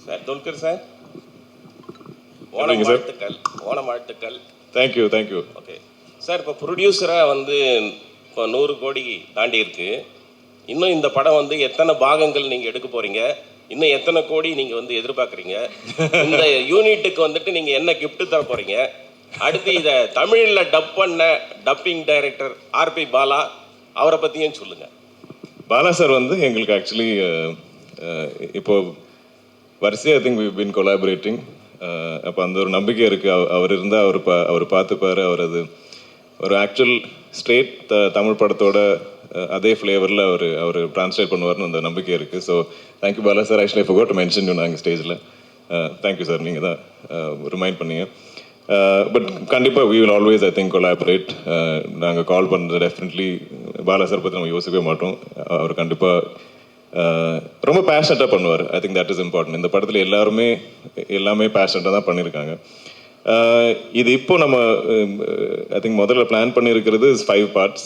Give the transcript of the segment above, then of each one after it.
Sir Dulquer sir, Onam வாழ்த்துக்கள். ஓணம் வாழ்த்துக்கள். Thank you thank you. Okay sir, இப்போ ப்ரொடியூசராக வந்து இப்போ 100 கோடி தாண்டி இருக்கு. இன்னும் இந்த படம் வந்து எத்தனை பாகங்கள் நீங்கள் எடுக்க போகிறீங்க, இன்னும் எத்தனை கோடி நீங்கள் வந்து எதிர்பார்க்குறீங்க, இந்த யூனிட்டுக்கு வந்துட்டு நீங்கள் என்ன கிஃப்ட் தர போகிறீங்க, அடுத்து இதை தமிழில் டப் பண்ண டப்பிங் டைரக்டர் ஆர்பி பாலா அவரை பற்றியும் சொல்லுங்கள். பாலா சார் வந்து எங்களுக்கு ஆக்சுவலி இப்போ வரிசையாக I think we been collaborating. அப்போ அந்த ஒரு நம்பிக்கை இருக்குது. அவர் இருந்தால் அவர் பார்த்துப்பார். அவர் அது ஒரு ஆக்சுவல் ஸ்ட்ரெயிட் தமிழ் படத்தோட அதே ஃப்ளேவரில் அவர் ட்ரான்ஸ்லேட் பண்ணுவார்னு அந்த நம்பிக்கை இருக்குது. So thank you Bala sir. Actually I forgot to mention you நாங்கள் ஸ்டேஜில். தேங்க்யூ சார், நீங்கள் தான் ரிமைண்ட் பண்ணீங்க. பட் கண்டிப்பாக we will always I think collaborate. நாங்கள் கால் பண்ணுறது டெஃபினெட்லி பாலா சார் பற்றி நம்ம யோசிக்கவே மாட்டோம். அவர் கண்டிப்பாக ரொம்ப பேஷனட்டாக பண்ணுவார். I think that is important. இந்த படத்தில் எல்லாமே பேஷனட்டாக தான் பண்ணியிருக்காங்க. இது இப்போ நம்ம ஐ திங்க் முதல்ல பிளான் பண்ணியிருக்கிறது 5 parts.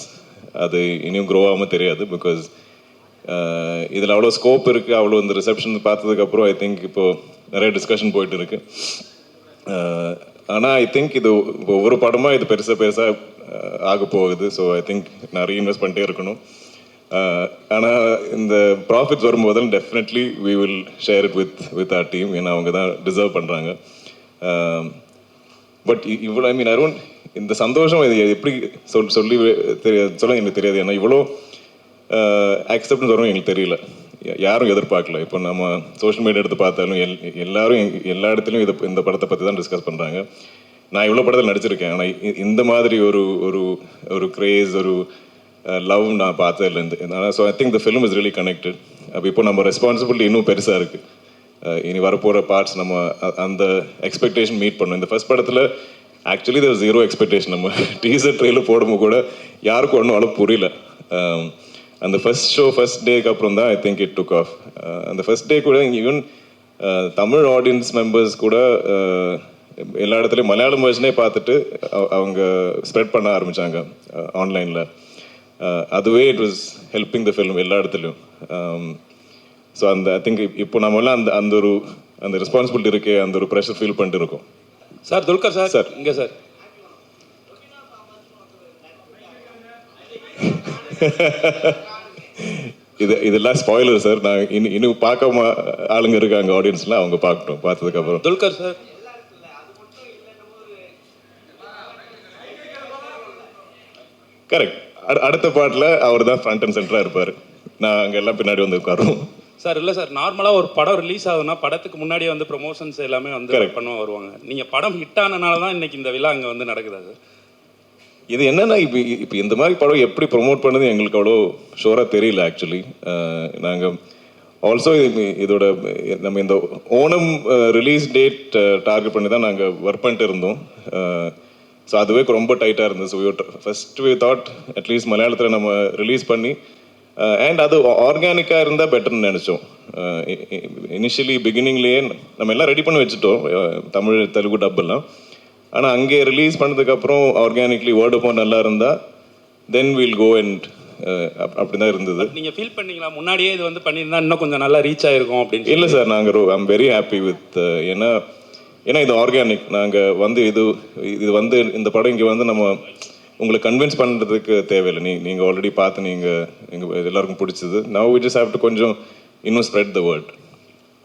அது இனியும் க்ரோ ஆகாமல் தெரியாது. பிகாஸ் இதில் அவ்வளோ ஸ்கோப் இருக்குது. அவ்வளோ இந்த ரிசப்ஷன் பார்த்ததுக்கப்புறம் ஐ திங்க் இப்போது நிறைய டிஸ்கஷன் போயிட்டு இருக்கு. ஆனால் ஐ திங்க் இது ஒவ்வொரு படமாக இது பெருசாக ஆக போகுது. ஸோ ஐ திங்க் நான் ரீஇன்வெஸ்ட் பண்ணிட்டே இருக்கணும். ஆனால் இந்த ப்ராஃபிட்ஸ் வரும்போது definitely we will share it with our team. ஏன்னா அவங்க தான் டிசர்வ் பண்ணுறாங்க. பட் இவ்வளோ ஐ மீன் ஐ டோன்ட் இந்த சந்தோஷம் இது எப்படி சொல்ல எனக்கு தெரியாது. ஏன்னா இவ்வளோ அக்செப்டன்ஸ் வரும் எங்களுக்கு தெரியல. யாரும் எதிர்பார்க்கல. இப்போ நம்ம சோஷியல் மீடியா எடுத்து பார்த்தாலும் எல்லாரும் எல்லா இடத்துலையும் இந்த படத்தை பற்றி தான் டிஸ்கஸ் பண்ணுறாங்க. நான் இவ்வளோ படத்தில் நடிச்சிருக்கேன். ஆனால் இந்த மாதிரி ஒரு கிரேஸ், ஒரு லவ் நான் பார்த்ததில்ல. So I think the film is really connected. அப்போ இப்போ நம்ம ரெஸ்பான்சிபிலிட்டி இன்னும் பெருசாக இருக்குது. இனி வரப்போகிற பார்ட்ஸ் நம்ம அந்த எக்ஸ்பெக்டேஷன் மீட் பண்ணோம். இந்த ஃபர்ஸ்ட் படத்தில் ஆக்சுவலி தேர் ஜீரோ எக்ஸ்பெக்டேஷன். நம்ம டீசர் ட்ரெயிலர் போடும்போது கூட யாருக்கும் ஒன்றும் அளவு புரியல. அந்த ஃபர்ஸ்ட் டேக்கு அப்புறம் தான் I think it took off. அந்த ஃபர்ஸ்ட் டே கூட ஈவன் தமிழ் ஆடியன்ஸ் மெம்பர்ஸ் கூட எல்லா இடத்துலையும் மலையாளம் வெர்ஷனே பார்த்துட்டு அவங்க ஸ்ப்ரெட் பண்ண ஆரம்பித்தாங்க ஆன்லைனில். அதுவே it was helping the film எல்லா இடத்துலையும். ஸோ ஐ திங்க் இப்போ நம்மளாம் அந்த ரெஸ்பான்சிபிலிட்டி இருக்கே, அந்த ஒரு ப்ரெஷர் ஃபீல் பண்ணிட்டு இருக்கோம். சார் துல்கர் சார், சார் இங்கே சார். இதெல்லாம் ஸ்பாயிலர் சார். நான் இன்னும் பார்க்காம ஆளுங்க இருக்காங்க ஆடியன்ஸ்லாம், அவங்க பார்க்கட்டும். பார்த்ததுக்கப்புறம் துல்கர் சார் கரெக்ட். அடுத்த பாட்டில் அவர் தான் ஃப்ரண்ட் அண்ட் சென்டராக இருப்பார். நான் அங்கே எல்லாம் பின்னாடி வந்து உட்காருவோம். சார் இல்லை சார், நார்மலாக ஒரு படம் ரிலீஸ் ஆகுதுன்னா படத்துக்கு முன்னாடியே வந்து ப்ரொமோஷன்ஸ் எல்லாமே வந்து பண்ண வருவாங்க. நீங்கள் படம் ஹிட் ஆனனால தான் இன்னைக்கு இந்த விழா அங்கே வந்து நடக்குதா சார்? இது என்னன்னா இப்போ இந்த மாதிரி படம் எப்படி ப்ரொமோட் பண்ணது எங்களுக்கு அவ்வளோ ஷோராக தெரியல ஆக்சுவலி. நாங்கள் ஆல்சோ இதோட நம்ம இந்த ஓணம் ரிலீஸ் டேட் டார்கெட் பண்ணி தான் நாங்கள் ஒர்க் பண்ணிட்டு இருந்தோம். ஸோ அதுவே ரொம்ப டைட்டாக இருந்தது. So first we thought at least மலையாளத்தில் நம்ம ரிலீஸ் பண்ணி அண்ட் அது ஆர்கானிக்காக இருந்தால் பெட்டர்னு நினச்சோம். இனிஷியலி பிகினிங்லேயே நம்ம எல்லாம் ரெடி பண்ணி வச்சுட்டோம், தமிழ் தெலுங்கு டப்பெல்லாம். ஆனால் அங்கே ரிலீஸ் பண்ணதுக்கப்புறம் ஆர்கானிக்லி வேர்ட் ஆஃப் நல்லா இருந்தால் தென் வில் கோ அண்ட் அப்படி தான் இருந்தது. நீங்கள் ஃபீல் பண்ணீங்களா முன்னாடியே இது வந்து பண்ணியிருந்தா இன்னும் கொஞ்சம் நல்லா ரீச் ஆகிருக்கும் அப்படின்னு? இல்லை சார், நாங்கள் ஐம் வெரி ஹாப்பி வித் ஏன்னா இது ஆர்கானிக். நாங்கள் வந்து இது வந்து இந்த படம் இங்கே வந்து நம்ம உங்களை கன்வின்ஸ் பண்ணுறதுக்கு தேவையில்லை. நீங்கள் ஆல்ரெடி பார்த்து எங்கள் எல்லாருக்கும் பிடிச்சது. Now we just have to கொஞ்சம் இன்னும் ஸ்ப்ரெட் த வேர்ட்.